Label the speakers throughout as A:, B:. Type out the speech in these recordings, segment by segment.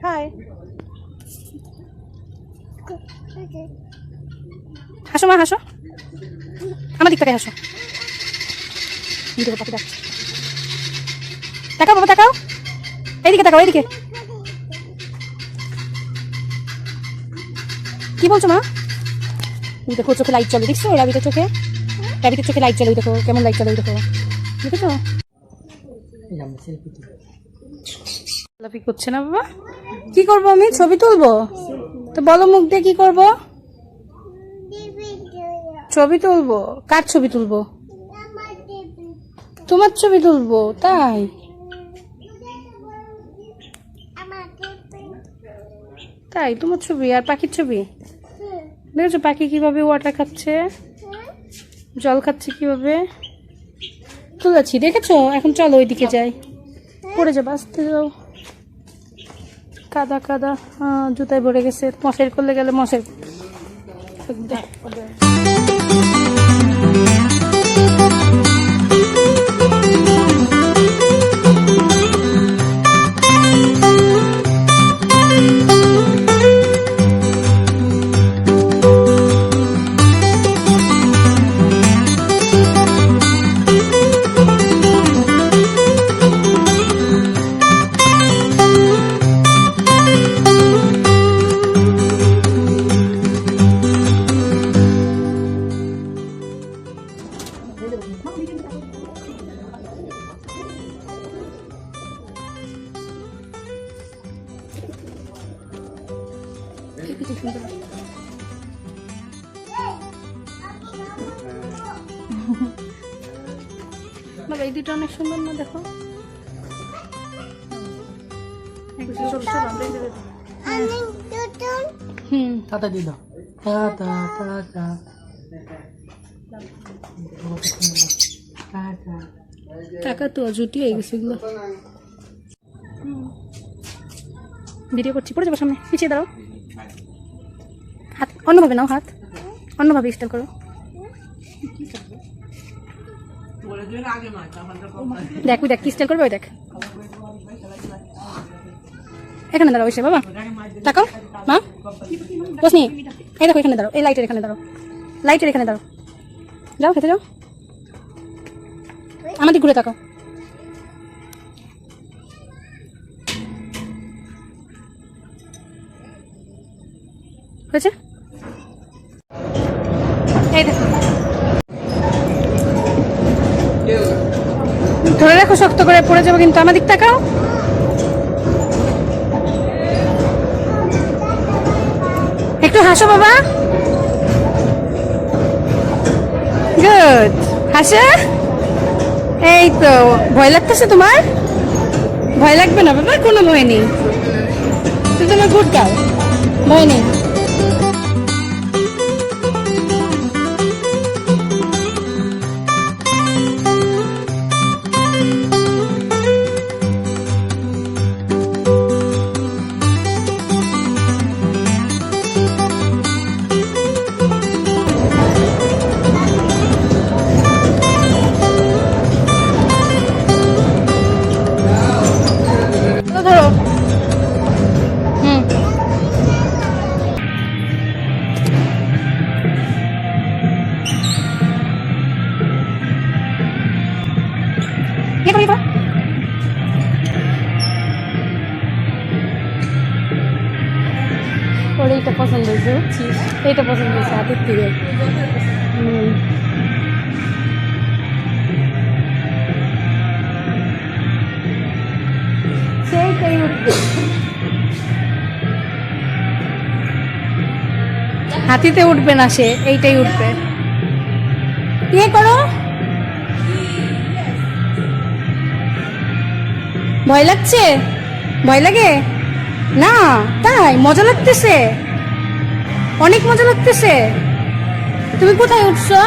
A: High, হাসো মা, হাসো, আমার দিক থেকে হাসো। পাখি ডাকছে, তাকাও বাবা, তাকাও, এইদিকে তাকাও, এইদিকে। কি বলছো মা? দেখো চোখে লাইট চলে, দেখছো রাবিতের চোখে? রাবিতের চোখে লাইট চলে, দেখো কেমন লাইট চলে, দেখো, দেখেছো? সেলফি করছে না বাবা? কি করবো আমি? ছবি তুলবো? তো বলো মুখ দিয়ে কি করবো? ছবি তুলবো। কার ছবি তুলবো? তোমার ছবি তুলবো, তাই? তাই তোমার ছবি আর পাখির ছবি? দেখেছো পাখি কিভাবে ওয়াটার খাচ্ছে, জল খাচ্ছে কিভাবে, তুলেছি, দেখেছো? এখন চলো ওইদিকে যাই, পড়ে যাবো, আসতে যাও, কাদা কাদা, জুতায় ভরে গেছে, মশারি করলে গেলে মশারি। বাবা এই দুটো অনেক সুন্দর না, দেখো।
B: টাটা দিয়ে দাও, টাটা টাটা টাটা।
A: টাকা তো জুটি হয়ে গেছে এগুলো। ভিডিও করছি, পড়ে যাবো সামনে, পিছিয়ে দাঁড়াও, হাত অন্যভাবে নাও, হাত অন্যভাবে স্টাইল করো। দেখ দেখ কি স্টাইল করবে, ওই দেখ। এখানে দাঁড়াও এসে, বাবা তাকাও মা, বসনি, এই দেখো এখানে দাঁড়াও, এই লাইটের এখানে দাঁড়াও, লাইটের এখানে দাঁড়াও, যাও খেতে যাও, আমাদের ঘুরে তাকাও। হয়েছে? এই দেখো, ধরে রাখো শক্ত করে, পড়ে যাবো কিন্তু। আমার দিক তাকাও, একটু হাসো বাবা, গুড, হাসো। এই তো, ভয় লাগতেছে তোমার? ভয় লাগবে না বাবা, কোনো ভয় নেই, তুমি তোমার গুড গাও, ভয় নেই। ধরো, ওর এইটা পছন্দ হয়েছে, বুঝছিস? এইটা পছন্দ হয়েছে হাতের থেকে। সেইটাই উঠবে, হাতিতে উঠবে না সে, এইটাই উঠবে। ইয়ে করো, ভয় লাগছে? ভয় লাগে না? তাই মজা লাগতেছে, অনেক মজা লাগতেছে। তুমি কোথায় উঠছো?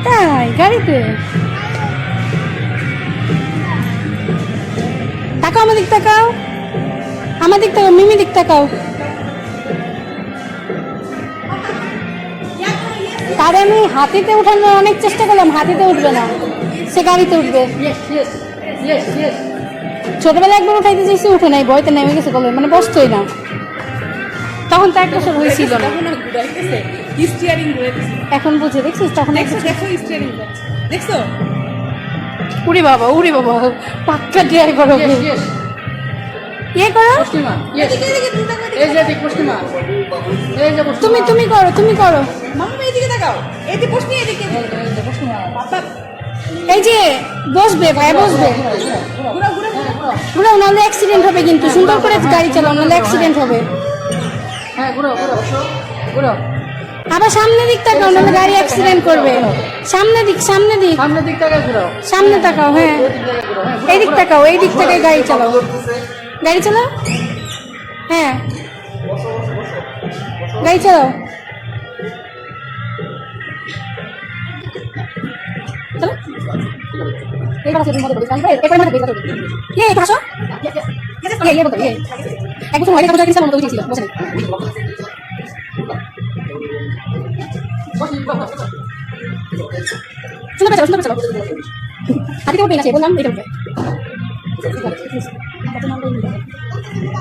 A: তাই গাড়িতে? তাকাও আমার দিক, তাকাও আমার দিক, তাকাও মিমি দিক, তাকাও। তারে আমি হাতিতে উঠানোর অনেক চেষ্টা করলাম, হাতিতে উঠবে না, সে গাড়িতে উঠবে। ছোটবেলায় একবার উঠাইতে চাইছি, উঠে নাই, বইতে নেমে গেছে বলে, মানে বসতোই না। তখন তো 1 বছর হয়েছিল না। এখন বুঝে দেখছিস, তখন
C: দেখছো
A: উড়ি বাবা পাক্কা ড্রাইভার হবে। ইয়ে করো, তুমি করো।
C: মাম্মা এদিকে তাকাও, এদিকে পোস্ট নিয়ে এদিকে বাবা
A: এই যে বসবে, ভাইয়া বসবে। ঘুরো, নাহলে অ্যাক্সিডেন্ট হবে কিন্তু। সুন্দর করে গাড়ি চালাও, নাহলে অ্যাক্সিডেন্ট হবে।
B: হ্যাঁ ঘুরো ঘুরো।
A: আবার সামনে দিক তাকাও, নাহলে গাড়ি অ্যাক্সিডেন্ট করবে। সামনে দিক
B: সামনের দিক থেকে ঘুরো।
A: সামনে তাকাও। হ্যাঁ এই দিক তাকাও, এই দিক থেকে গাড়ি চালাও। হ্যাঁ গাড়ি চালাও।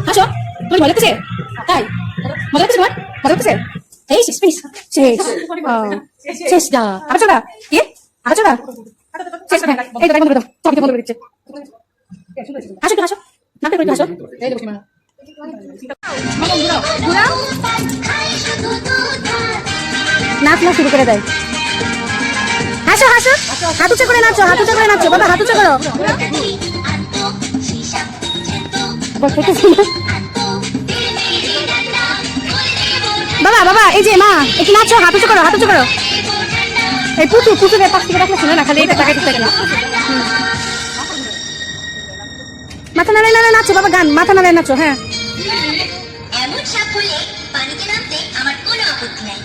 A: হাসো, তুমি মজা করছে? তাই মজা করছে? তোমার মজা করছে? এই শেষ না। আছো না? কি আছো না? শেষ না। এই তো বন্ধ করে দাও, সবই বন্ধ করে দিচ্ছে। হাসো, হাসো, নাটক করে হাসো। এই দেখো সীমা, ঘুরাও, নাচ শুরু করে দেয়। হাসো, হাত উঁচু করে নাচো, বাবা, হাত উঁচু করো। বাবা এই যে মা, একটু নাচো, হাত উঁচু করো। এই পুতুলের পাশ থেকে রাখলে শুনে না, খালি এটা টাকা দিতে মাথা নাড়ায় নাচো বাবা, গান মাথা নাড়ায় নাচো। হ্যাঁ
D: এমন সাফল্যে পানিতে নামতে আমার কোনো আপত্তি নাই।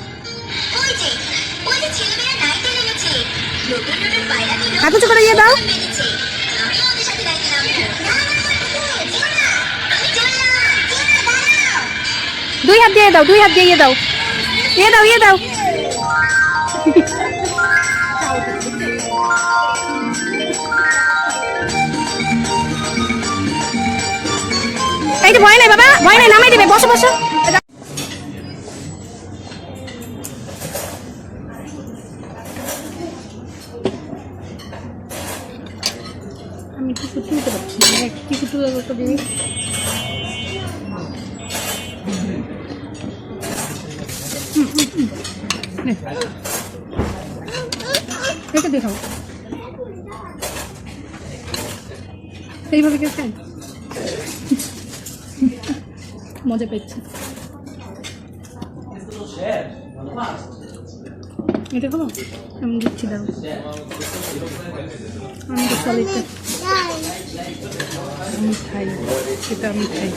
D: ওই যে ছেলেমেয়েরা নাইতে নেমেছে, নতুন নতুন পায়রাগুলো
A: হাত উঁচু করে ইয়ে দাও।
D: বেরিয়েছে, আমিও ওদের সাথে নাইতে নামবো। আমি চললাম, দাঁড়াও।
A: 2 হাত দিয়ে দাও, ইয়ে দাও। এই যে ভয় নাই বাবা, ভয় নাই, নামাই দিবে, বসো। আমি টিকু তুলতে পারছি না, টিকু তুলে তো দিবি। এটা দেখাও, এইভাবে কেউ খায়, মজা পেয়েছে। এটা হলো আমি দিচ্ছি, দাও। আমি তো সলিডটা আমি খাই, এটা আমি খাই।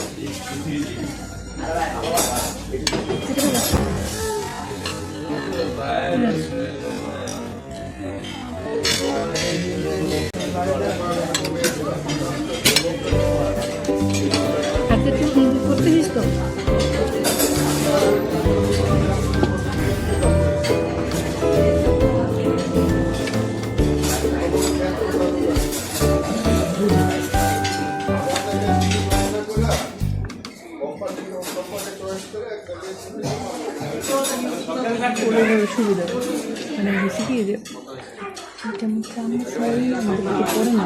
A: এটা হলো হাতে করতেছিস তো? সুবিধা মানে বেশি কি যে যেমন চামচ আমাদের পড়ে না,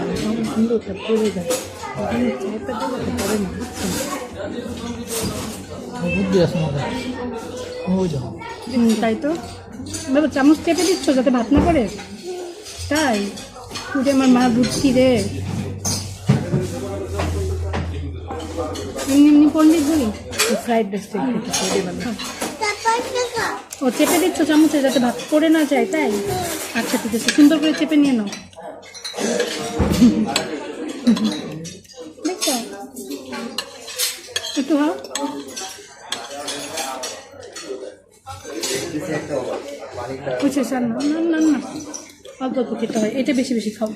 A: সুন্দরটা পড়ে যায়, পড়ে না,
B: বুদ্ধি আছে
A: তাই তো বাবা, চামচ চেপে দিচ্ছ যাতে ভাত না পড়ে। তাই তুই আমার মা বুঝছি রে, এমনি পন্ডিত বলি। ফ্রাইড রাইসটা ও চেপে দিচ্ছ চামচে যাতে ভাত পড়ে না যায়, তাই? আচ্ছা ঠিক আছে, সুন্দর করে চেপে নিয়ে নাও। দেখছো একটু হাও, বুঝছিস? না অল্প অল্প খেতে হয়, এটা বেশি বেশি খাও।